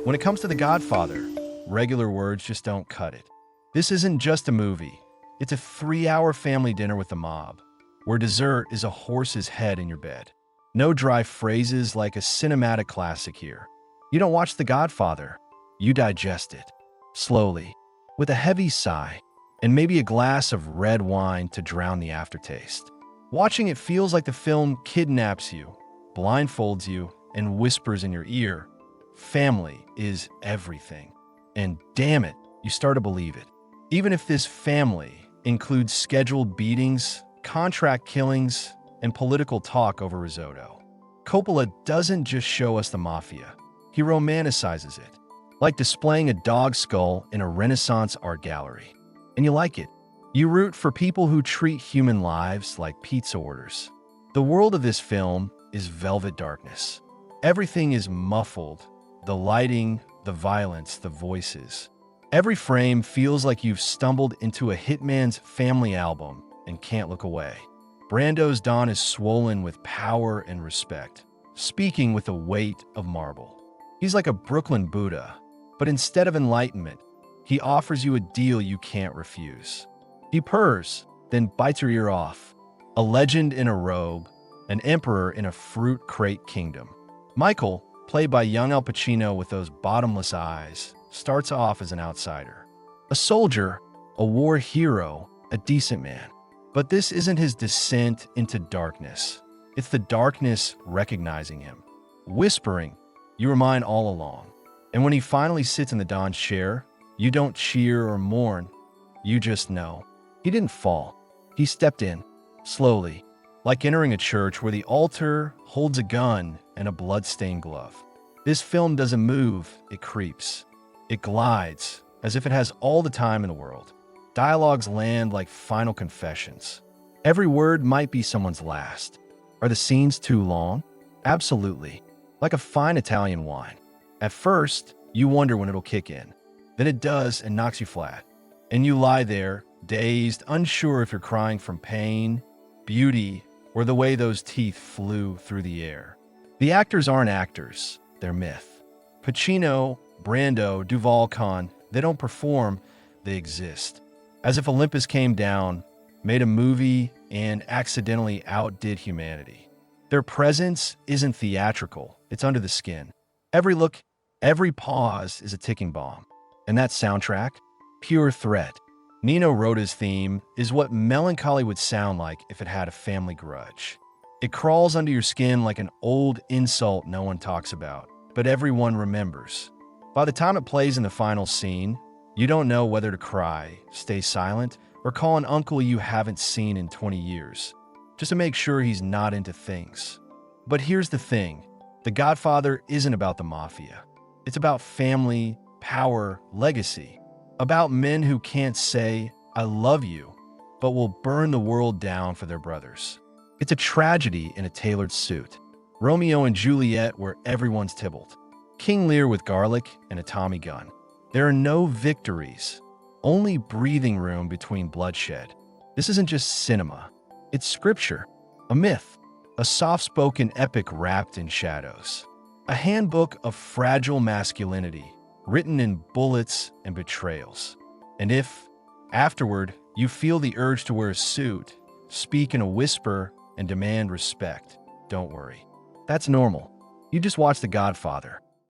When it comes to The Godfather, regular words just don't cut it. This isn't just a movie. It's a 3-hour family dinner with the mob, where dessert is a horse's head in your bed. No dry phrases like a cinematic classic here. You don't watch The Godfather. You digest it. Slowly, with a heavy sigh, and maybe a glass of red wine to drown the aftertaste. Watching it feels like the film kidnaps you, blindfolds you, and whispers in your ear, family is everything. And damn it, you start to believe it. Even if this family includes scheduled beatings, contract killings, and political talk over risotto. Coppola doesn't just show us the mafia. He romanticizes it, like displaying a dog skull in a Renaissance art gallery. And you like it. You root for people who treat human lives like pizza orders. The world of this film is velvet darkness. Everything is muffled. The lighting, the violence, the voices. Every frame feels like you've stumbled into a hitman's family album and can't look away. Brando's Don is swollen with power and respect, speaking with the weight of marble. He's like a Brooklyn Buddha, but instead of enlightenment, he offers you a deal you can't refuse. He purrs, then bites your ear off. A legend in a robe, an emperor in a fruit crate kingdom. Michael, played by young Al Pacino with those bottomless eyes, starts off as an outsider. A soldier, a war hero, a decent man. But this isn't his descent into darkness. It's the darkness recognizing him, whispering, "You were mine all along." And when he finally sits in the Don's chair, you don't cheer or mourn. You just know. He didn't fall. He stepped in, slowly, like entering a church where the altar holds a gun and a blood-stained glove. This film doesn't move, it creeps. It glides, as if it has all the time in the world. Dialogues land like final confessions. Every word might be someone's last. Are the scenes too long? Absolutely. Like a fine Italian wine. At first, you wonder when it'll kick in. Then it does and knocks you flat. And you lie there, dazed, unsure if you're crying from pain, beauty, or the way those teeth flew through the air. The actors aren't actors, they're myth. Pacino, Brando, Duvall Khan, they don't perform, they exist. As if Olympus came down, made a movie, and accidentally outdid humanity. Their presence isn't theatrical, it's under the skin. Every look, every pause is a ticking bomb. And that soundtrack? Pure threat. Nino Rota's theme is what melancholy would sound like if it had a family grudge. It crawls under your skin like an old insult no one talks about, but everyone remembers. By the time it plays in the final scene, you don't know whether to cry, stay silent, or call an uncle you haven't seen in 20 years, just to make sure he's not into things. But here's the thing, The Godfather isn't about the mafia. It's about family, power, legacy. About men who can't say, "I love you," but will burn the world down for their brothers. It's a tragedy in a tailored suit. Romeo and Juliet where everyone's Tybalt. King Lear with garlic and a Tommy gun. There are no victories, only breathing room between bloodshed. This isn't just cinema. It's scripture, a myth, a soft-spoken epic wrapped in shadows. A handbook of fragile masculinity, written in bullets and betrayals. And if, afterward, you feel the urge to wear a suit, speak in a whisper, and demand respect, don't worry. That's normal. You just watched The Godfather.